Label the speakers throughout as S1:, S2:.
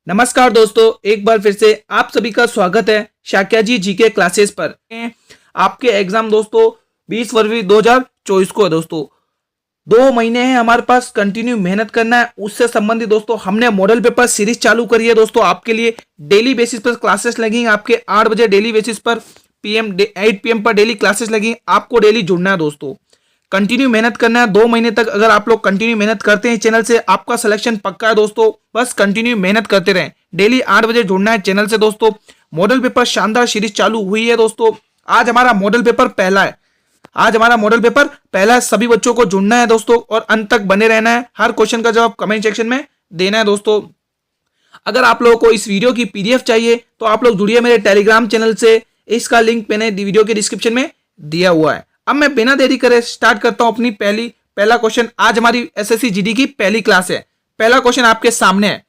S1: नमस्कार दोस्तों, एक बार फिर से आप सभी का स्वागत है शाक्या जी जीके क्लासेस पर। आपके एग्जाम दोस्तों 20 फरवरी 2024 को है दोस्तों। 2 महीने हैं हमारे पास, कंटिन्यू मेहनत करना है। उससे संबंधित दोस्तों हमने मॉडल पेपर सीरीज चालू करी है दोस्तों। आपके लिए डेली बेसिस पर क्लासेस लगेंगे, आपके 8 बजे डेली बेसिस पर 8 PM पर डेली क्लासेस लगेंगी। आपको डेली जुड़ना है दोस्तों, कंटिन्यू मेहनत करना है। 2 महीने तक अगर आप लोग कंटिन्यू मेहनत करते हैं चैनल से, आपका सिलेक्शन पक्का है दोस्तों। बस कंटिन्यू मेहनत करते रहें, डेली 8 बजे जुड़ना है चैनल से दोस्तों। मॉडल पेपर शानदार सीरीज चालू हुई है दोस्तों। आज हमारा मॉडल पेपर पहला है। सभी बच्चों को जुड़ना है दोस्तों और अंत तक बने रहना है। हर क्वेश्चन का जवाब कमेंट सेक्शन में देना है दोस्तों। अगर आप लोगों को इस वीडियो की PDF चाहिए तो आप लोग जुड़िए मेरे टेलीग्राम चैनल से। इसका लिंक मैंने वीडियो के डिस्क्रिप्शन में दिया हुआ है। अब मैं बिना देरी करे स्टार्ट करता हूं अपनी पहला क्वेश्चन। आज हमारी SSC GD की पहली क्लास है। पहला क्वेश्चन आपके सामने है,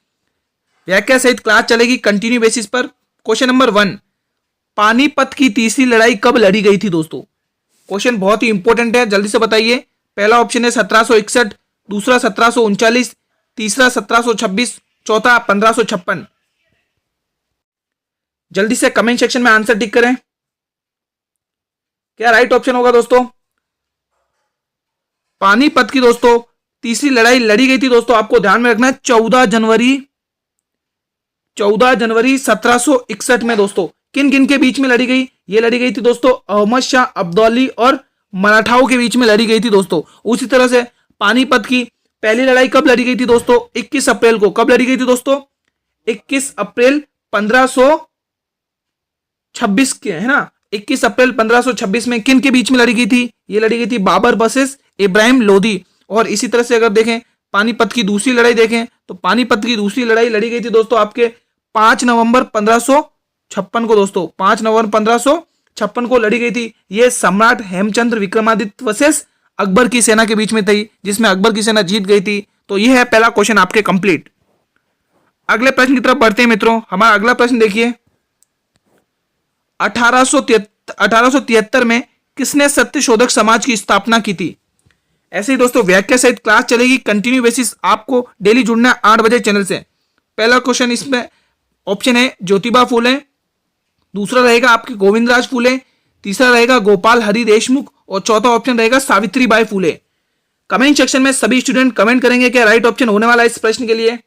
S1: व्याख्या सहित क्लास चलेगी कंटिन्यू बेसिस पर। क्वेश्चन नंबर 1, पानीपत की तीसरी लड़ाई कब लड़ी गई थी दोस्तों? क्वेश्चन बहुत ही इंपॉर्टेंट है, जल्दी से बताइए। पहला ऑप्शन है 1761, दूसरा 1739, तीसरा 1726, चौथा 1556। जल्दी से कमेंट सेक्शन में आंसर टिक करें। क्या राइट ऑप्शन होगा दोस्तों? पानीपत की दोस्तों तीसरी लड़ाई लड़ी गई थी दोस्तों, आपको ध्यान में रखना है 14 जनवरी 1761 में दोस्तों। किन किन के बीच में लड़ी गई? ये लड़ी गई थी दोस्तों अहमद शाह अब्दाली और मराठाओं के बीच में लड़ी गई थी दोस्तों। उसी तरह से पानीपत की पहली लड़ाई कब लड़ी गई थी दोस्तों? 21 अप्रैल को। कब लड़ी गई थी दोस्तों? 21 अप्रैल 1526 के, है ना। 21 अप्रैल 1526 में किन के बीच में लड़ी गई थी? ये लड़ी गई थी बाबर वर्सेस इब्राहिम लोदी। और इसी तरह से अगर देखें पानीपत की दूसरी लड़ाई देखें तो पानीपत की दूसरी लड़ाई लड़ी गई थी दोस्तों आपके 5 नवंबर 1556 को दोस्तों। 5 नवंबर 1556 को लड़ी गई थी। ये सम्राट हेमचंद्र विक्रमादित्य वर्सेस अकबर की सेना के बीच में थी, जिसमें अकबर की सेना जीत गई थी। तो यह है पहला क्वेश्चन आपके कंप्लीट। अगले प्रश्न की तरफ बढ़ते हैं मित्रों। हमारा अगला प्रश्न देखिए, 1873 में किसने सत्यशोधक समाज की स्थापना की थी? ऐसे ही दोस्तों व्याख्या सहित क्लास चलेगी कंटिन्यू बेसिस। आपको डेली जुड़ना है 8 बजे चैनल से। पहला क्वेश्चन इसमें ऑप्शन है ज्योतिबा फूले, दूसरा रहेगा आपके गोविंदराज फूले, तीसरा रहेगा गोपाल हरि देशमुख और चौथा ऑप्शन रहेगा सावित्रीबाई फूले। कमेंट सेक्शन में सभी स्टूडेंट कमेंट करेंगे क्या राइट ऑप्शन होने वाला है इस प्रश्न के लिए।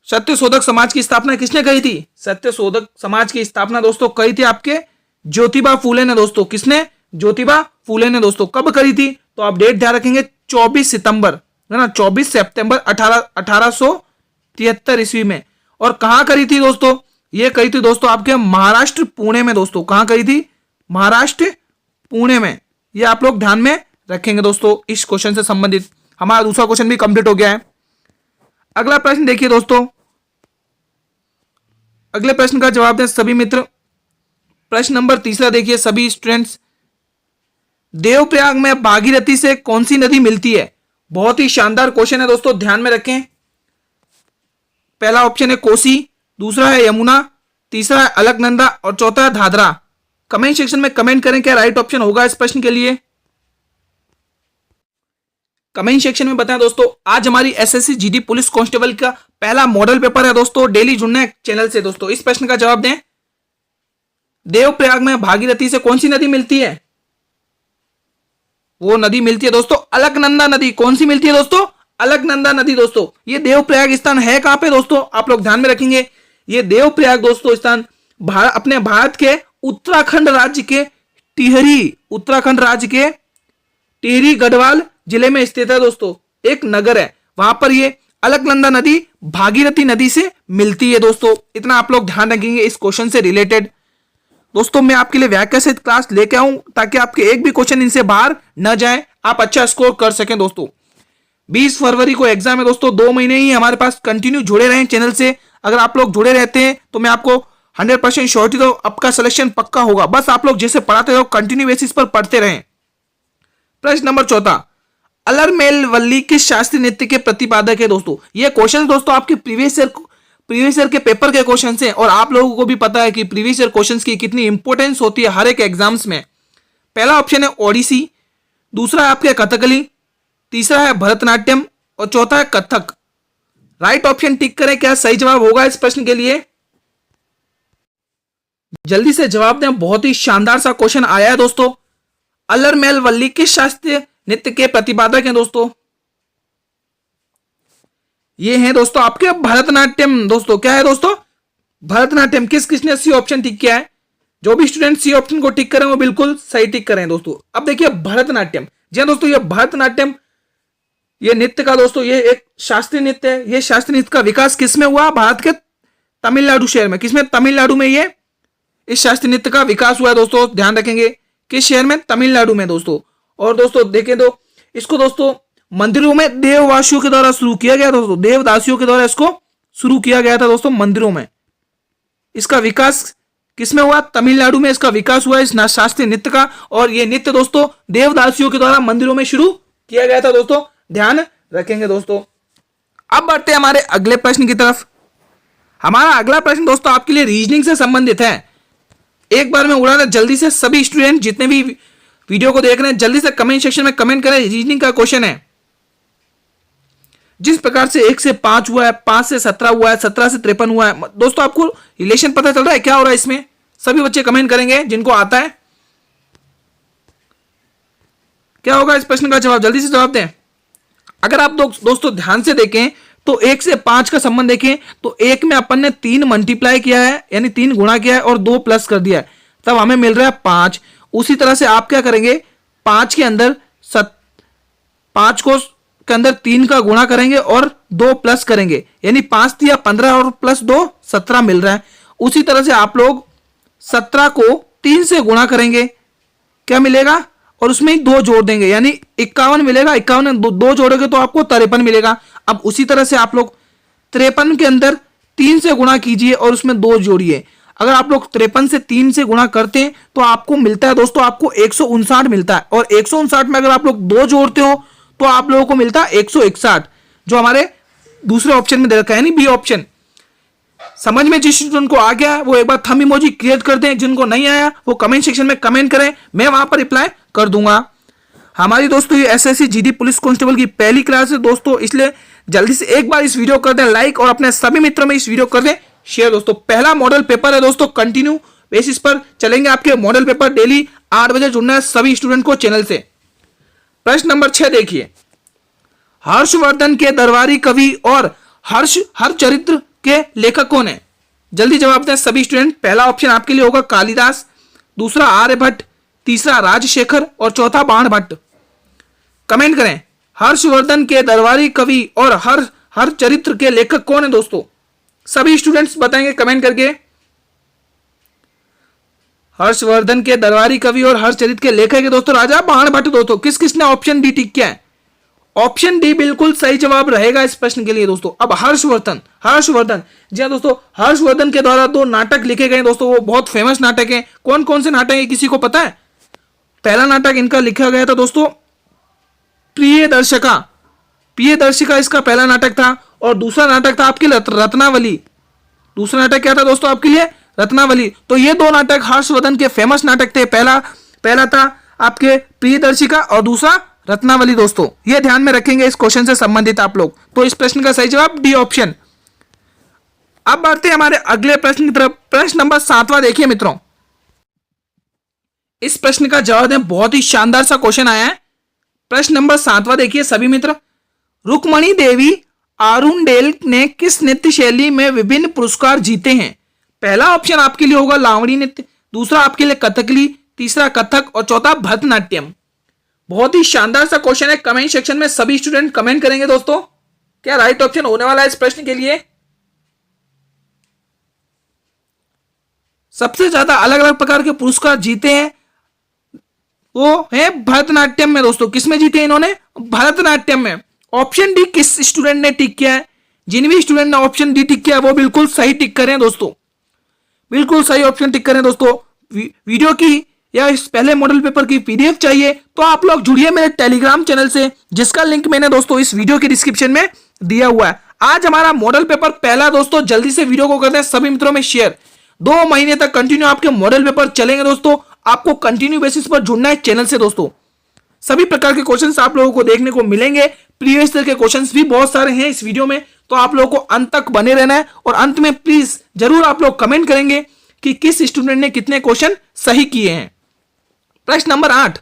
S1: सत्यशोधक समाज की स्थापना किसने करी थी? सत्यशोधक समाज की स्थापना दोस्तों करी थी आपके ज्योतिबा फूले ने दोस्तों। किसने? ज्योतिबा फूले ने दोस्तों। कब करी थी? तो आप डेट ध्यान रखेंगे 24 सितंबर, है ना, 24 सितंबर 1873 ईस्वी में। और कहां करी थी दोस्तों? ये करी थी दोस्तों आपके महाराष्ट्र पुणे में दोस्तों। कहां करी थी? महाराष्ट्र पुणे में। ये आप लोग ध्यान में रखेंगे दोस्तों। इस क्वेश्चन से संबंधित हमारा दूसरा क्वेश्चन भी कंप्लीट हो गया है। अगला प्रश्न देखिए दोस्तों, अगले प्रश्न का जवाब दें सभी मित्र। प्रश्न नंबर 3 देखिए सभी स्टूडेंट्स, देवप्रयाग में भागीरथी से कौन सी नदी मिलती है? बहुत ही शानदार क्वेश्चन है दोस्तों, ध्यान में रखें। पहला ऑप्शन है कोसी, दूसरा है यमुना, तीसरा है अलकनंदा और चौथा है धाधरा। कमेंट सेक्शन में कमेंट करें क्या राइट ऑप्शन होगा इस प्रश्न के लिए। कमेंट सेक्शन में बताएं दोस्तों। आज हमारी SSC GD पुलिस कांस्टेबल का पहला मॉडल पेपर है दोस्तों। डेली जुड़ना है चैनल से दोस्तों। इस प्रश्न का जवाब दें, देवप्रयाग में भागीरथी से कौन सी नदी मिलती है? वो नदी मिलती है दोस्तों अलकनंदा नदी। कौन सी मिलती है दोस्तों? अलकनंदा नदी दोस्तों। ये देवप्रयाग स्थान है कहां पे दोस्तों? आप लोग ध्यान में रखेंगे। ये देवप्रयाग दोस्तों स्थान अपने भारत के उत्तराखंड राज्य के टिहरी गढ़वाल जिले में स्थित है दोस्तों। एक नगर है वहां पर ये अलकनंदा नदी भागीरथी नदी से मिलती है दोस्तों। इतना आप लोग ध्यान रखेंगे इस क्वेश्चन से रिलेटेड। दोस्तों मैं आपके लिए व्याख्या सहित क्लास लेके आऊं ताकि आपके एक भी क्वेश्चन इनसे बाहर न जाए, आप अच्छा स्कोर कर सकें दोस्तों। 20 फरवरी को एग्जाम है दोस्तों। 2 महीने ही हमारे पास, कंटिन्यू जुड़े रहें चैनल से। अगर आप लोग जुड़े रहते हैं तो मैं आपको 100% श्योरिटी दो आपका सिलेक्शन पक्का होगा। बस आप लोग जैसे पढ़ाते रहो, कंटिन्यू बेसिस पर पढ़ते रहें। प्रश्न नंबर 4, अलरमेलवल्ली किस शास्त्रीय नृत्य के प्रतिपादक है दोस्तों? ये क्वेश्चन दोस्तों आपके प्रीवियस ईयर के पेपर के क्वेश्चन हैं और आप लोगों को भी पता है कि प्रीवियस ईयर क्वेश्चंस की कितनी इंपॉर्टेंस होती है हर एक एग्जाम्स में। पहला ऑप्शन है ओडिसी, दूसरा है आपके कथकली, तीसरा है भरतनाट्यम और चौथा है कथक। राइट ऑप्शन टिक करें, क्या सही जवाब होगा इस प्रश्न के लिए? जल्दी से जवाब दें, बहुत ही शानदार सा क्वेश्चन आया है दोस्तों। अल्लरमेल वल्ली किस शास्त्रीय नृत्य के प्रतिपादक हैं दोस्तों? ये हैं दोस्तों आपके भरतनाट्यम। दोस्तों क्या है दोस्तों? भरतनाट्यम। किसने सी ऑप्शन टिक किया है? जो भी स्टूडेंट सी ऑप्शन को टिक करें वो बिल्कुल सही टिक करें दोस्तों। अब देखिए भरतनाट्यम, जी हाँ दोस्तों, ये भरतनाट्यम ये नृत्य का दोस्तों ये एक शास्त्रीय नृत्य है। ये शास्त्रीय नृत्य का विकास किसमें हुआ? भारत के तमिलनाडु शहर में। किसमें? तमिलनाडु में ये इस शास्त्रीय नृत्य का विकास हुआ है दोस्तों। ध्यान रखेंगे किस शहर में? तमिलनाडु में दोस्तों। और दोस्तों देखें तो इसको दोस्तों मंदिरों में देववासियों के द्वारा शुरू किया गया दोस्तों। देवदासियों के द्वारा इसको शुरू किया गया था दोस्तों मंदिरों में। इसका विकास किसमें हुआ? तमिलनाडु में इसका विकास हुआ इस शास्त्रीय नृत्य का। और ये नृत्य दोस्तों देवदासियों के द्वारा मंदिरों में शुरू किया गया था दोस्तों। ध्यान रखेंगे दोस्तों। अब बढ़ते हैं हमारे अगले प्रश्न की तरफ। हमारा अगला प्रश्न दोस्तों आपके लिए रीजनिंग से संबंधित है। एक बार मैं उड़ाना जल्दी से सभी स्टूडेंट जितने भी वीडियो को देख रहे हैं जल्दी से कमेंट सेक्शन में कमेंट करें। रीजनिंग का क्वेश्चन है। जिस प्रकार से 1 से 5 हुआ है, 5 से 17 हुआ है, 17 से 53 हुआ है दोस्तों, आपको रिलेशन पता चल रहा है क्या हो रहा है इसमें? सभी बच्चे कमेंट करेंगे जिनको आता है। क्या होगा इस प्रश्न का जवाब? जल्दी से जवाब दें। अगर आप दोस्तों ध्यान से देखें तो 1 से 5 का संबंध देखें तो 1 में अपन ने 3 मल्टीप्लाई किया है यानी 3 गुणा किया है और 2 प्लस कर दिया है, तब हमें मिल रहा है 5। उसी तरह से आप क्या करेंगे? 5 के अंदर 5 को के अंदर 3 का गुणा करेंगे और 2 प्लस करेंगे, यानी 5 दिया 15 और प्लस 2 17 मिल रहा है। उसी तरह से आप लोग 17 को 3 से गुणा करेंगे, क्या मिलेगा? और उसमें ही 2 जोड़ देंगे यानी 51 मिलेगा। 51 में 2 जोड़ोगे तो आपको 53 मिलेगा। अब उसी तरह से आप लोग 53 के अंदर 3 से गुणा कीजिए और उसमें 2 जोड़िए। अगर आप लोग 53 से 3 से गुणा करते हैं तो आपको मिलता है दोस्तों आपको 159 मिलता है। और 159 में अगर आप लोग 2 जोड़ते हो तो आप लोगों को मिलता है 161, जो हमारे दूसरे ऑप्शन में दे रखा है यानी बी ऑप्शन। समझ में जिस स्टूडेंट को आ गया है वो एक बार थंब इमोजी क्रिएट कर दें, जिनको नहीं आया वो कमेंट सेक्शन में कमेंट करें, मैं वहां पर रिप्लाई कर दूंगा। हमारी दोस्तों ये एसएससी जीडी पुलिस कांस्टेबल की पहली क्लास है दोस्तों, इसलिए जल्दी से एक बार इस वीडियो कर दें लाइक और अपने सभी मित्रों में इस वीडियो कर दें शेयर दोस्तों। पहला मॉडल पेपर है दोस्तों, कंटिन्यू बेसिस पर चलेंगे आपके मॉडल पेपर। डेली 8 बजे जुड़ना है सभी स्टूडेंट को चैनल से। प्रश्न नंबर 6 देखिए, हर्षवर्धन के दरबारी कवि और हर चरित्र के लेखक कौन है? जल्दी जवाब दें सभी स्टूडेंट। पहला ऑप्शन आपके लिए होगा कालिदास, दूसरा आर्यभट्ट, तीसरा राजशेखर और चौथा बाणभट्ट। कमेंट करें हर्षवर्धन के दरबारी कवि और हर चरित्र के लेखक कौन है दोस्तों? सभी स्टूडेंट्स बताएंगे कमेंट करके। हर्षवर्धन के दरबारी कवि और हर चरित्र के लेखक है दोस्तों राजा बाणभट्ट दोस्तों। किसने ऑप्शन डी टिक किया है? ऑप्शन डी बिल्कुल सही जवाब रहेगा इस प्रश्न के लिए दोस्तों। अब हर्षवर्धन जी हाँ दोस्तों, हर्षवर्धन के द्वारा 2 नाटक लिखे गए दोस्तों, वो बहुत फेमस नाटक है। कौन कौन से नाटक है किसी को पता है? पहला नाटक इनका लिखा गया था दोस्तों प्रियदर्शिका इसका पहला नाटक था। और दूसरा नाटक था आपके लिए रत्नावली। दूसरा नाटक क्या था दोस्तों आपके लिए? रत्नावली। तो ये 2 नाटक हर्षवर्धन के फेमस नाटक थे। पहला था आपके प्रियदर्शिका और दूसरा रत्नावली दोस्तों। ये ध्यान में रखेंगे इस क्वेश्चन से संबंधित आप लोग। तो इस प्रश्न का सही जवाब डी ऑप्शन। अब बढ़ते हैं हमारे अगले प्रश्न की तरफ। प्रश्न नंबर 7वां देखिए मित्रों, इस प्रश्न का जवाब दें, बहुत ही शानदार सा क्वेश्चन आया है। प्रश्न नंबर 7वां देखिए सभी मित्र, रुक्मणी देवी आरुंडेल ने किस नृत्य शैली में विभिन्न पुरस्कार जीते हैं? पहला ऑप्शन आपके लिए होगा लावणी नृत्य, दूसरा आपके लिए कथकली, तीसरा कथक और चौथा भरतनाट्यम। बहुत ही शानदार सा क्वेश्चन है। कमेंट सेक्शन में सभी स्टूडेंट कमेंट करेंगे दोस्तों, क्या राइट ऑप्शन होने वाला है इस प्रश्न के लिए? सबसे ज्यादा अलग अलग प्रकार के पुरस्कार जीते हैं वो है भरतनाट्यम में दोस्तों। किसमें जीते इन्होंने? भरतनाट्यम में। ऑप्शन डी किस स्टूडेंट ने टिक किया है? जिन भी स्टूडेंट ने ऑप्शन डी टिक किया है वो बिल्कुल सही टिक करें दोस्तों, बिल्कुल सही ऑप्शन टिक करें दोस्तों। वीडियो की या इस पहले मॉडल पेपर की पीडीएफ चाहिए तो आप लोग जुड़िए मेरे टेलीग्राम चैनल से, जिसका लिंक मैंने दोस्तों इस वीडियो के डिस्क्रिप्शन में दिया हुआ है। आज हमारा मॉडल पेपर पहला दोस्तों, जल्दी से वीडियो को करते हैं सभी मित्रों में शेयर। 2 महीने तक कंटिन्यू आपके मॉडल पेपर चलेंगे दोस्तों, आपको कंटिन्यू बेसिस पर जुड़ना है चैनल से दोस्तों। सभी प्रकार के क्वेश्चंस आप लोगों को देखने को मिलेंगे। प्रीवियस ईयर के क्वेश्चंस भी बहुत सारे हैं इस वीडियो में, तो आप लोगों को अंत तक बने रहना है। और अंत में प्लीज जरूर आप लोग कमेंट करेंगे कि किस स्टूडेंट ने कितने क्वेश्चन सही किए हैं। प्रश्न नंबर 8,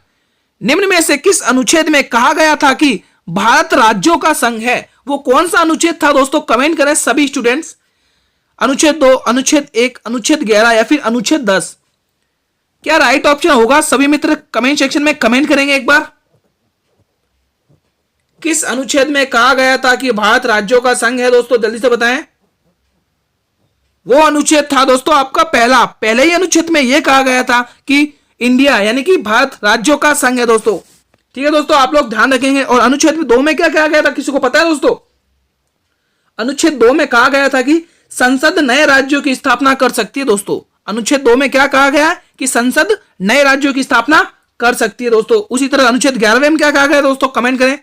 S1: निम्न में से किस अनुच्छेद में कहा गया था कि भारत राज्यों का संघ है? वो कौन सा अनुच्छेद था दोस्तों? कमेंट करें सभी स्टूडेंट्स। अनुच्छेद 2, अनुच्छेद 1, अनुच्छेद 11 या फिर अनुच्छेद 10? क्या राइट ऑप्शन होगा? सभी मित्र कमेंट सेक्शन में कमेंट करेंगे एक बार। किस अनुच्छेद में कहा गया था कि भारत राज्यों का संघ है दोस्तों? जल्दी से बताएं। वो अनुच्छेद था दोस्तों आपका पहले ही अनुच्छेद में यह कहा गया था कि इंडिया यानी कि भारत राज्यों का संघ है दोस्तों। ठीक है दोस्तों, आप लोग ध्यान रखेंगे। और अनुच्छेद 2 में क्या कहा गया था, किसी को पता है दोस्तों? अनुच्छेद 2 में कहा गया था कि संसद नए राज्यों की स्थापना कर सकती है दोस्तों। अनुच्छेद 2 में क्या कहा गया कि संसद नए राज्यों की स्थापना कर सकती है दोस्तों। उसी तरह अनुच्छेद 11 में क्या कहा गया दोस्तों? कमेंट करें,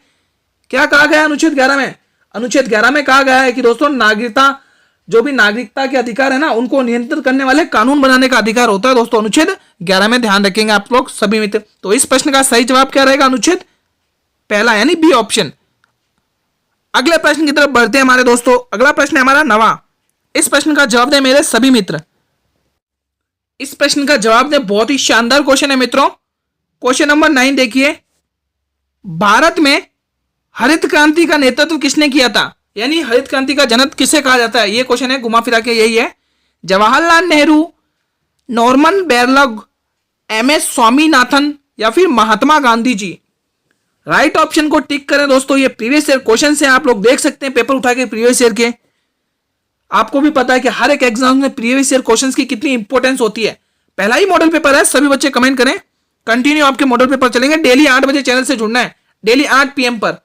S1: क्या कहा गया अनुच्छेद 11 में? अनुच्छेद 11 में कहा गया है कि दोस्तों नागरिकता, जो भी नागरिकता के अधिकार है ना, उनको नियंत्रित करने वाले कानून बनाने का अधिकार होता है दोस्तों। अनुच्छेद 11 में ध्यान रखेंगे आप लोग सभी मित्र। तो इस प्रश्न का सही जवाब क्या रहेगा? अनुच्छेद 1 यानी बी ऑप्शन। अगले प्रश्न की तरफ बढ़ते हैं हमारे दोस्तों। अगला प्रश्न है हमारा 9वां। इस प्रश्न का जवाब दें मेरे सभी मित्र। इस प्रश्न का जवाब दें, बहुत ही शानदार क्वेश्चन है मित्रों। क्वेश्चन नंबर 9 देखिए, भारत में हरित क्रांति का नेतृत्व किसने किया था? यानी हरित क्रांति का जनक किसे कहा जाता है? ये क्वेश्चन है, घुमा फिरा के यही है। Jawaharlal Nehru, Norman Borlaug, MS Swaminathan या फिर महात्मा गांधी जी? राइट ऑप्शन को टिक करें दोस्तों। ये प्रीवियस ईयर क्वेश्चन है, आप लोग देख सकते हैं पेपर उठा के प्रीवियस ईयर के। आपको भी पता है कि हर एक एग्जाम में प्रीवियस ईयर क्वेश्चंस की कितनी इंपॉर्टेंस होती है। पहला ही मॉडल पेपर है, सभी बच्चे कमेंट करें। कंटिन्यू आपके मॉडल पेपर चलेंगे। डेली 8 बजे चैनल से जुड़ना है, डेली 8 PM पर।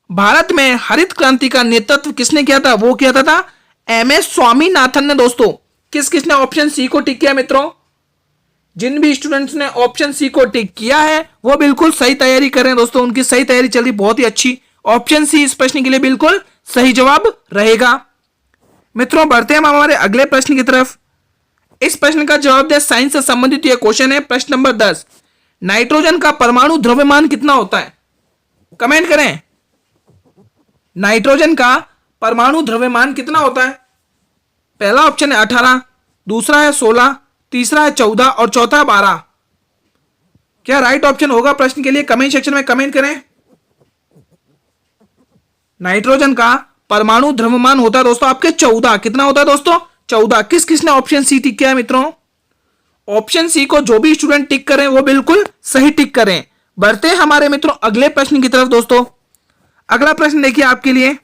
S1: भारत में हरित क्रांति का नेतृत्व किसने किया था? वो किया था एमएस स्वामीनाथन ने दोस्तों। किसने ऑप्शन सी को टिक किया मित्रों? जिन भी स्टूडेंट्स ने ऑप्शन सी को टिक किया है वो बिल्कुल सही तैयारी कर रहे हैं दोस्तों। उनकी सही तैयारी चल रही, बहुत ही अच्छी। ऑप्शन सी इस प्रश्न के लिए बिल्कुल सही जवाब रहेगा। मित्रों बढ़ते हैं हम हमारे अगले प्रश्न की तरफ। इस प्रश्न का जवाब दे, साइंस से संबंधित यह क्वेश्चन है। प्रश्न नंबर 10, नाइट्रोजन का परमाणु द्रव्यमान कितना होता है? कमेंट करें, नाइट्रोजन का परमाणु द्रव्यमान कितना होता है? पहला ऑप्शन है 18, दूसरा है 16, तीसरा है 14 और चौथा है 12। क्या राइट ऑप्शन होगा प्रश्न के लिए? कमेंट सेक्शन में कमेंट करें। नाइट्रोजन का परमाणु द्रव्यमान होता है दोस्तों आपके 14। कितना होता है दोस्तों? 14। किसने ऑप्शन सी टिक किया है मित्रों? ऑप्शन सी को जो भी स्टूडेंट टिक करें वो बिल्कुल सही टिक करें। बढ़ते हैं हमारे मित्रों अगले प्रश्न की तरफ दोस्तों। अगला प्रश्न देखिए आपके लिए।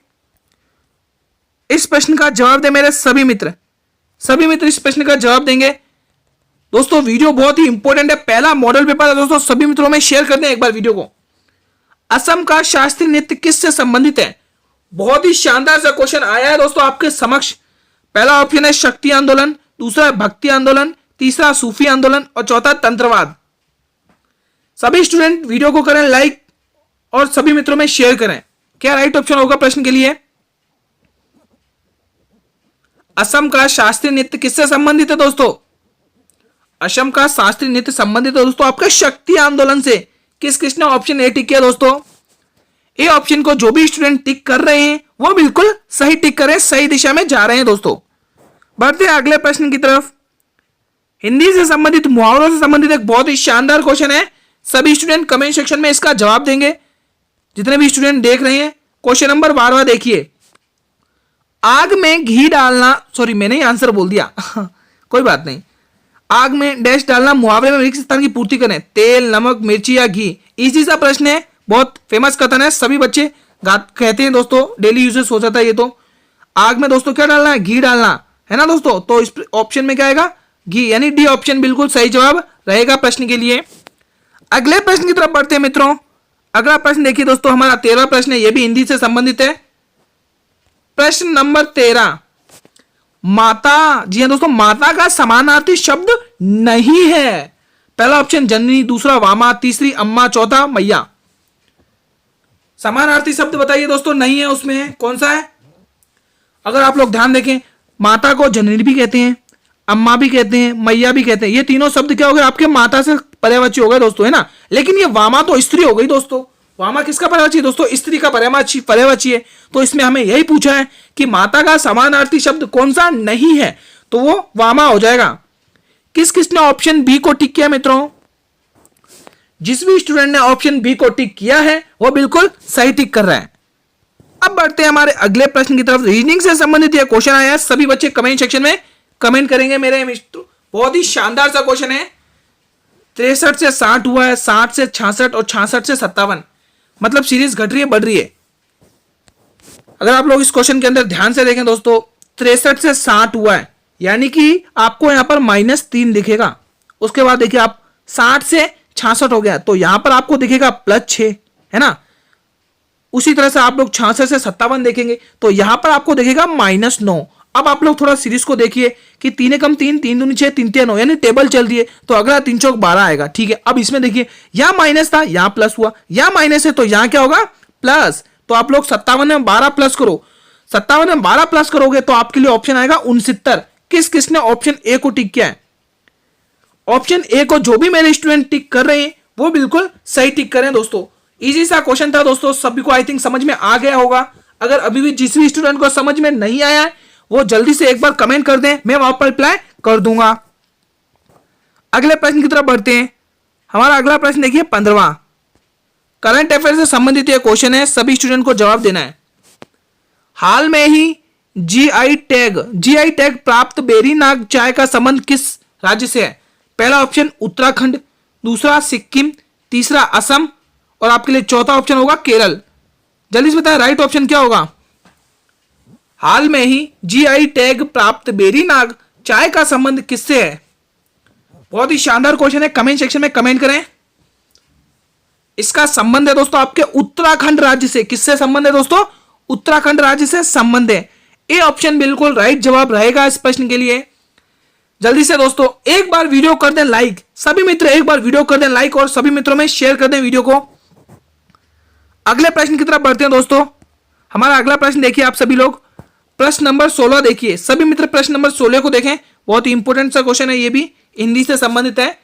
S1: इस प्रश्न का जवाब दे मेरे सभी मित्र। सभी मित्र इस प्रश्न का जवाब देंगे दोस्तों। वीडियो बहुत ही इंपॉर्टेंट है, पहला मॉडल पेपर है दोस्तों। सभी मित्रों में शेयर कर दें एक बार वीडियो को। असम का शास्त्रीय नृत्य किससे संबंधित है? बहुत ही शानदार सा क्वेश्चन आया है दोस्तों आपके समक्ष। पहला ऑप्शन है शक्ति आंदोलन, दूसरा है भक्ति आंदोलन, तीसरा सूफी आंदोलन और चौथा तंत्रवाद। सभी स्टूडेंट वीडियो को करें लाइक और सभी मित्रों में शेयर करें। क्या राइट ऑप्शन होगा प्रश्न के लिए? असम का शास्त्रीय नृत्य किससे संबंधित है दोस्तों? असम का शास्त्रीय नृत्य संबंधित है दोस्तों आपके शक्ति आंदोलन से। किसने ऑप्शन ए टिक किया दोस्तों? ए ऑप्शन को जो भी स्टूडेंट टिक कर रहे हैं वो बिल्कुल सही टिक करें, सही दिशा में जा रहे हैं दोस्तों। बढ़ते हैं अगले प्रश्न की तरफ। हिंदी से संबंधित, मुहावरों से संबंधित एक बहुत ही शानदार क्वेश्चन है। सभी स्टूडेंट कमेंट सेक्शन में इसका जवाब देंगे। जितने भी स्टूडेंट देख रहे हैं, क्वेश्चन नंबर 12 देखिए। आग में घी डालना, सॉरी मैंने ही आंसर बोल दिया कोई बात नहीं। आग में डैश डालना मुहावरे में रिक्त स्थान की पूर्ति करें। तेल, नमक, मिर्ची या घी? इजी सा प्रश्न है, बहुत फेमस कथन है, सभी बच्चे कहते हैं दोस्तों, डेली यूजेस हो जाता है ये। तो आग में दोस्तों क्या डालना है? घी डालना है ना दोस्तों। तो इस ऑप्शन में क्या आएगा? घी, यानी डी ऑप्शन बिल्कुल सही जवाब रहेगा प्रश्न के लिए। अगले प्रश्न की तरफ बढ़ते हैं मित्रों। अगला प्रश्न देखिए दोस्तों, हमारा 13वां प्रश्न है, यह भी हिंदी से संबंधित है। प्रश्न नंबर 13, माता, जी हाँ दोस्तों, माता का समानार्थी शब्द नहीं है। पहला ऑप्शन जननी, दूसरा वामा, तीसरी अम्मा, चौथा मैया। समानार्थी शब्द बताइए दोस्तों, नहीं है उसमें, कौन सा है? अगर आप लोग ध्यान देखें, माता को जननी भी कहते हैं, अम्मा भी कहते हैं, मैया भी कहते हैं। ये तीनों शब्द क्या हो गए आपके? माता से पर्यायवाची हो गया दोस्तों, है ना। लेकिन ये वामा तो स्त्री हो गई दोस्तों। वामा किसका पर्यायवाची दोस्तों? स्त्री का पर्यायवाची है। तो इसमें हमें यही पूछा है कि माता का समानार्थी शब्द कौन सा नहीं है, तो वो वामा हो जाएगा। किस किसने ऑप्शन बी को टिक किया मित्रों? जिस भी स्टूडेंट ने ऑप्शन बी को टिक किया है वो बिल्कुल सही टिक कर रहा है। अब बढ़ते हैं हमारे अगले प्रश्न की तरफ। रीजनिंग से संबंधित यह क्वेश्चन आया है, सभी बच्चे कमेंट सेक्शन में कमेंट करेंगे मेरे मित्रों। बहुत ही शानदार सा क्वेश्चन है। 63 से 60 हुआ है, 60 से 66 और 66 से 57, मतलब सीरीज घट रही है बढ़ रही है। अगर आप लोग इस क्वेश्चन के अंदर ध्यान से देखें दोस्तों, 63 से 60 हुआ है, यानी कि आपको यहां पर -3 दिखेगा। उसके बाद देखिए आप 60 से 66 हो गया, तो यहां पर आपको दिखेगा +6, है ना। उसी तरह से आप लोग 66 से 57 देखेंगे तो यहां पर आपको दिखेगा -9। अब आप लोग थोड़ा सीरीज को देखिए कि 3 कम 3, 3 दूनी 6, 3 3 9, यानी टेबल चल रही है, तो अगला 3 चौक 12 आएगा। ठीक है, अब इसमें देखिए यहां माइनस था, यहां प्लस हुआ, यहां माइनस है तो यहां क्या होगा? प्लस। तो आप लोग 57 में 12 प्लस करो, 57 में 12 प्लस करोगे तो आपके लिए ऑप्शन आएगा 69। किस किसने ऑप्शन ए को टिक किया है? ऑप्शन ए को जो भी मेरे स्टूडेंट टिक कर रहे हैं वो बिल्कुल सही टिक करें दोस्तों। इजी सा क्वेश्चन था दोस्तों, सभी को आई थिंक समझ में आ गया होगा। अगर अभी भी जिस भी स्टूडेंट को समझ में नहीं आया है वो जल्दी से एक बार कमेंट कर दें, मैं वहां पर रिप्लाई कर दूंगा। अगले प्रश्न की तरफ बढ़ते हैं। हमारा अगला प्रश्न देखिए 15वां, करंट अफेयर से संबंधित यह क्वेश्चन है, सभी स्टूडेंट को जवाब देना है। हाल में ही जीआई टैग प्राप्त बेरी नाग चाय का संबंध किस राज्य से है? पहला ऑप्शन उत्तराखंड, दूसरा सिक्किम, तीसरा असम और आपके लिए चौथा ऑप्शन होगा केरल। जल्दी से बताएं राइट ऑप्शन क्या होगा? हाल में ही जीआई टैग प्राप्त बेरी नाग चाय का संबंध किससे है? बहुत ही शानदार क्वेश्चन है, कमेंट सेक्शन में कमेंट करें। इसका संबंध है दोस्तों आपके उत्तराखंड राज्य से। किससे संबंध है दोस्तों? उत्तराखंड राज्य से संबंध है। ए ऑप्शन बिल्कुल राइट जवाब रहेगा इस प्रश्न के लिए। जल्दी से दोस्तों एक बार वीडियो कर दें लाइक, सभी मित्र एक बार वीडियो कर दें लाइक और सभी मित्रों में शेयर कर दें वीडियो को। अगले प्रश्न की तरफ बढ़ते हैं दोस्तों। हमारा अगला प्रश्न देखिए आप सभी लोग, प्रश्न नंबर 16 देखिए, सभी मित्र प्रश्न नंबर 16 को देखें। बहुत ही इंपॉर्टेंट सा क्वेश्चन है, ये भी हिंदी से संबंधित है।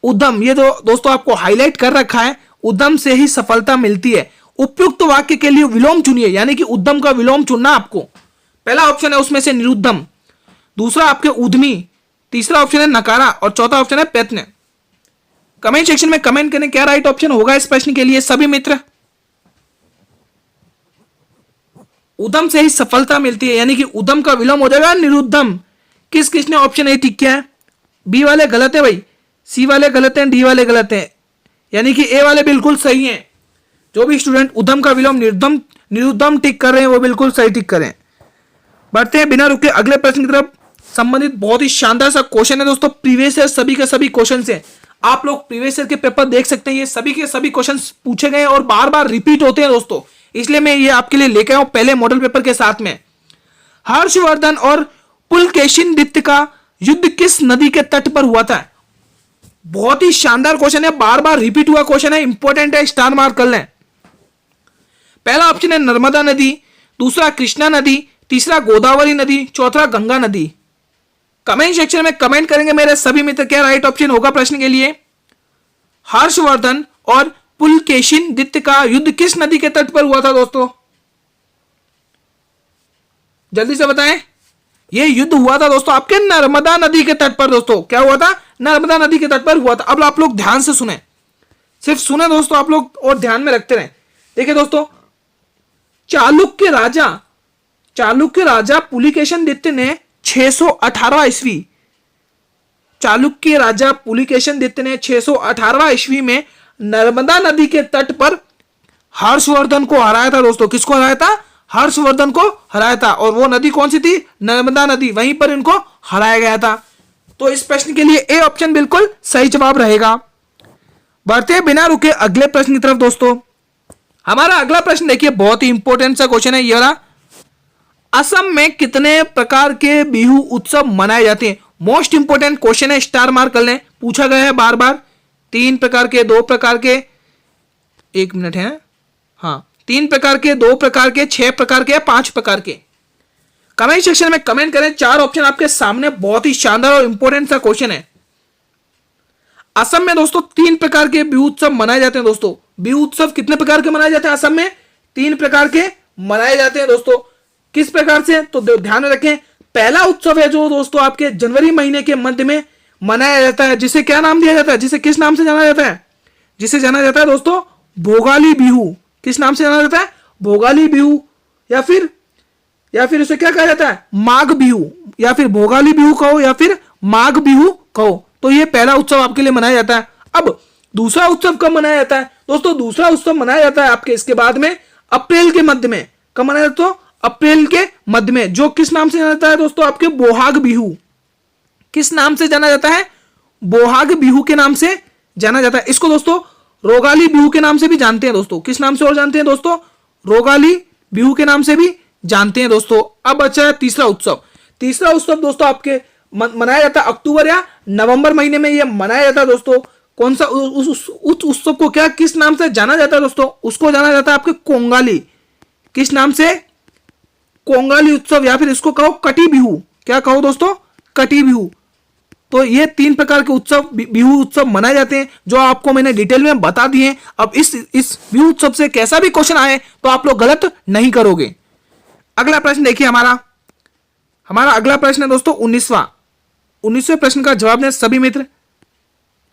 S1: उद्यम, ये तो दोस्तों आपको हाईलाइट कर रखा है, उद्यम से ही सफलता मिलती है। उपयुक्त वाक्य के लिए विलोम चुनिए, यानी कि उद्यम का विलोम चुनना आपको। पहला ऑप्शन है उसमें से निरुद्धम, दूसरा आपके उद्यमी, तीसरा ऑप्शन है नकारा और चौथा ऑप्शन है प्रयत्न। कमेंट सेक्शन में कमेंट करें क्या राइट ऑप्शन होगा इस प्रश्न के लिए सभी मित्र। उद्यम से ही सफलता मिलती है, यानी कि उद्यम का विलोम हो जाएगा निरुद्धम। किस किसने ऑप्शन ए टिक किया है? बी वाले गलत है भाई, सी वाले गलत हैं, डी वाले गलत हैं, यानी कि ए वाले बिल्कुल सही हैं। जो भी स्टूडेंट उद्यम का विलोम निरुद्धम टिक कर रहे हैं वो बिल्कुल सही टिक करें। बढ़ते हैं बिना रुके अगले प्रश्न की तरफ। संबंधित बहुत ही शानदार सा क्वेश्चन है दोस्तों, प्रीवियस ईयर सभी के सभी क्वेश्चन है। आप लोग प्रीवियस ईयर के पेपर देख सकते हैं, ये सभी के सभी क्वेश्चन पूछे गए और बार बार रिपीट होते हैं दोस्तों, इसलिए मैं ये आपके लिए लेके आया हूं पहले मॉडल पेपर के साथ में। हर्षवर्धन और पुलकेशिन का युद्ध किस नदी के तट पर हुआ था? बहुत ही शानदार क्वेश्चन है, बार बार रिपीट हुआ क्वेश्चन है, इंपॉर्टेंट है, स्टार मार्क कर लें। पहला ऑप्शन है नर्मदा नदी, दूसरा कृष्णा नदी, तीसरा गोदावरी नदी, चौथा गंगा नदी। कमेंट सेक्शन में कमेंट करेंगे मेरे सभी मित्र क्या राइट ऑप्शन होगा प्रश्न के लिए। हर्षवर्धन और पुलकेशिन का युद्ध किस नदी के तट पर हुआ था दोस्तों? जल्दी से बताएं। यह युद्ध हुआ था दोस्तों आपके नर्मदा नदी के तट पर। दोस्तों क्या हुआ था? नर्मदा नदी के तट पर हुआ था। अब आप लोग ध्यान से सुने, सिर्फ सुने दोस्तों आप लोग और ध्यान में रखते रहें। देखिए दोस्तों, चालुक्य राजा पुलिकेशिन ने 618 ईस्वी, चालुक्य राजा पुलिकेशिन ने 618 ईस्वी में नर्मदा नदी के तट पर हर्षवर्धन को हराया था दोस्तों। किसको हराया था? हर्षवर्धन को हराया था। और वो नदी कौन सी थी? नर्मदा नदी, वहीं पर इनको हराया गया था। तो इस प्रश्न के लिए ए ऑप्शन बिल्कुल सही जवाब रहेगा। बढ़ते हैं बिना रुके अगले प्रश्न की तरफ दोस्तों। हमारा अगला प्रश्न देखिए, बहुत ही इंपॉर्टेंट सा क्वेश्चन है ये वाला। असम में कितने प्रकार के बिहू उत्सव मनाए जाते हैं? मोस्ट इंपोर्टेंट क्वेश्चन है, स्टार मार्क कर लें, पूछा गया है बार बार। 3 प्रकार के, 2 प्रकार के, 1 मिनट है, हाँ 3 प्रकार के, 2 प्रकार के, 6 प्रकार के, 5 प्रकार के। कमेंट सेक्शन में कमेंट करें, 4 ऑप्शन आपके सामने, बहुत ही शानदार और इंपॉर्टेंट सा क्वेश्चन है। असम में दोस्तों 3 प्रकार के बिहू उत्सव मनाए जाते हैं दोस्तों। बिहू उत्सव कितने प्रकार के मनाए जाते हैं असम में? 3 प्रकार के मनाए जाते हैं दोस्तों। किस प्रकार से? तो ध्यान में रखें, पहला उत्सव है जो दोस्तों आपके जनवरी महीने के मध्य में मनाया जाता है, जिसे क्या नाम दिया जाता है? जिसे किस नाम से जाना जाता है? जिसे जाना जाता है दोस्तों भोगाली बिहू। किस नाम से जाना जाता है? भोगाली बिहू, या फिर उसे क्या कहा जाता है? माघ बिहू, या फिर भोगाली बिहू कहो या फिर माघ बिहू कहो। तो ये पहला उत्सव आपके लिए मनाया जाता है। अब दूसरा उत्सव कब मनाया जाता है दोस्तों? दूसरा उत्सव मनाया जाता है आपके इसके बाद में अप्रैल के मध्य में। कब मनाया जाता है? अप्रैल के मध्य में, जो किस नाम से जाना जाता है दोस्तों? आपके बोहाग बिहू। किस नाम से जाना जाता है? बोहाग बिहू के नाम से जाना जाता है। इसको दोस्तों रोगाली बिहू के नाम से भी जानते हैं दोस्तों। किस नाम से और जानते हैं दोस्तों? रोगाली बिहू के नाम से भी जानते हैं दोस्तों। अब अच्छा है तीसरा उत्सव। तीसरा उत्सव दोस्तों आपके मनाया जाता है अक्टूबर या नवंबर महीने में ये मनाया जाता है दोस्तों। कौन सा उस उत्सव को क्या किस नाम से जाना जाता है दोस्तों? उसको जाना जाता है आपके कोंगाली। किस नाम से? कोंगाली उत्सव, या फिर इसको कहो कटी बिहू। क्या कहो दोस्तों? कटी बिहू। तो ये 3 प्रकार के उत्सव बिहू उत्सव मनाए जाते हैं, जो आपको मैंने डिटेल में बता दिए। अब इस बिहू उत्सव से कैसा भी क्वेश्चन आए तो आप लोग गलत नहीं करोगे। अगला प्रश्न देखिए, हमारा अगला प्रश्न है दोस्तों 19वें प्रश्न का जवाब दें सभी मित्र।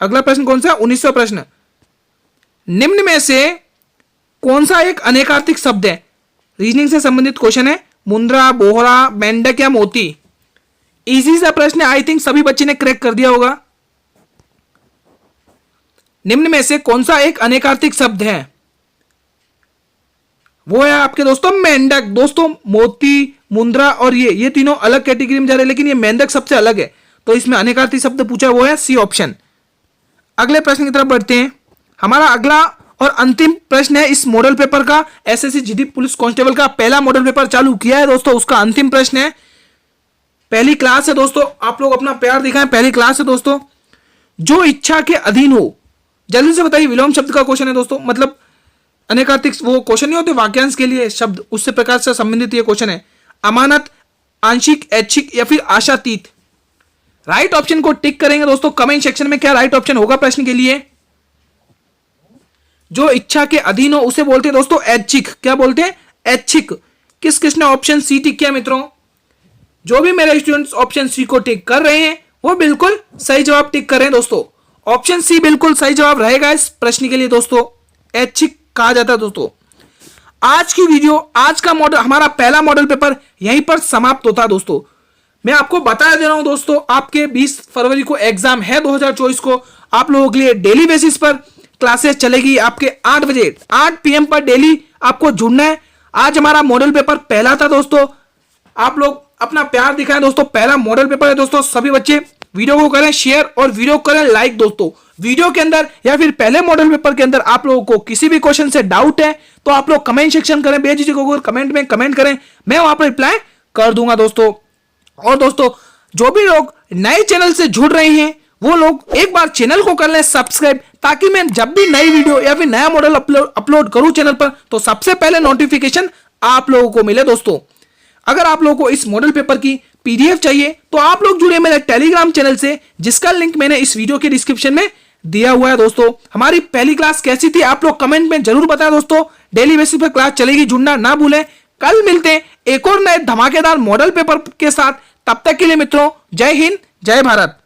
S1: अगला प्रश्न कौन सा? 19वां प्रश्न। निम्न में से कौन सा एक अनेकार्थिक शब्द है? रीजनिंग से संबंधित क्वेश्चन है। मुंद्रा, बोहरा, मेंढक या मोती। इजी सा प्रश्न है, आई थिंक सभी बच्चे ने क्रैक कर दिया होगा। निम्न में से कौन सा एक अनेकार्थिक शब्द है? वो है आपके दोस्तों मेंढक। दोस्तों मोती, मुंद्रा और ये तीनों अलग कैटेगरी में जा रहे हैं, लेकिन ये मेंढक सबसे अलग है। तो इसमें अनेकार्थिक शब्द पूछा वो है सी ऑप्शन। अगले प्रश्न की तरफ बढ़ते हैं। हमारा अगला और अंतिम प्रश्न है इस मॉडल पेपर का। एसएससी जीडी पुलिस कांस्टेबल का पहला मॉडल पेपर चालू किया है दोस्तों, उसका अंतिम प्रश्न है। पहली क्लास है दोस्तों, आप लोग अपना प्यार दिखाएं। पहली क्लास है दोस्तों। जो इच्छा के अधीन हो, जल्दी से बताइए। विलोम शब्द का क्वेश्चन है दोस्तों, मतलब अनेकार्थिक वो क्वेश्चन नहीं होते वाक्यांश के लिए शब्द, उससे प्रकार से संबंधित ये क्वेश्चन है। अमानत, आंशिक, ऐच्छिक या फिर आशातीत। राइट ऑप्शन को टिक करेंगे दोस्तों कमेंट सेक्शन में, क्या राइट ऑप्शन होगा प्रश्न के लिए। जो इच्छा के अधीन हो उसे बोलते हैं दोस्तों ऐच्छिक। क्या बोलते हैं? ऐच्छिक। किस किसने ऑप्शन सी टिक किया मित्रों? जो भी मेरे स्टूडेंट्स ऑप्शन सी को टिक कर रहे हैं वो बिल्कुल सही जवाब टिक कर रहे हैं दोस्तों। ऑप्शन सी बिल्कुल सही जवाब रहेगा इस प्रश्न के लिए दोस्तों। ऐच्छिक कहा जाता है दोस्तों। आज की वीडियो, आज का मॉडल, हमारा पहला मॉडल पेपर यहीं पर समाप्त होता है दोस्तों। मैं आपको बता दे रहा हूं दोस्तों, आपके 20 फरवरी को एग्जाम है 2024 को। आप लोगों के लिए डेली बेसिस पर क्लासेस चलेगी आपके 8 बजे 8 PM पर डेली आपको जुड़ना है। आज हमारा मॉडल पेपर पहला था दोस्तों। आप लोग अपना प्यार दिखाएं दोस्तों। पहला मॉडल पेपर है दोस्तों। सभी बच्चे वीडियो को करें शेयर और वीडियो को करें लाइक दोस्तों। वीडियो के अंदर या फिर पहले मॉडल पेपर के अंदर आप लोगों को किसी भी क्वेश्चन से डाउट है तो आप लोग कमेंट सेक्शन करें, बेझिझक होकर कमेंट में कमेंट करें, मैं वहां पर रिप्लाई कर दूंगा दोस्तों। और दोस्तों जो भी लोग नए चैनल से जुड़ रहे हैं वो लोग एक बार चैनल को कर लें सब्सक्राइब, ताकि मैं जब भी नई वीडियो या फिर नया मॉडल अपलोड करूं चैनल पर तो सबसे पहले नोटिफिकेशन आप लोगों को मिले दोस्तों। अगर आप लोगों को इस मॉडल पेपर की PDF चाहिए तो आप लोग जुड़े मेरे टेलीग्राम चैनल से, जिसका लिंक मैंने इस वीडियो के डिस्क्रिप्शन में दिया हुआ है दोस्तों। हमारी पहली क्लास कैसी थी आप लोग कमेंट में जरूर बताएं दोस्तों। डेली बेसिस पर क्लास चलेगी, जुड़ना ना भूलें। कल मिलते हैं एक और नए धमाकेदार मॉडल पेपर के साथ। तब तक के लिए मित्रों, जय हिंद, जय भारत।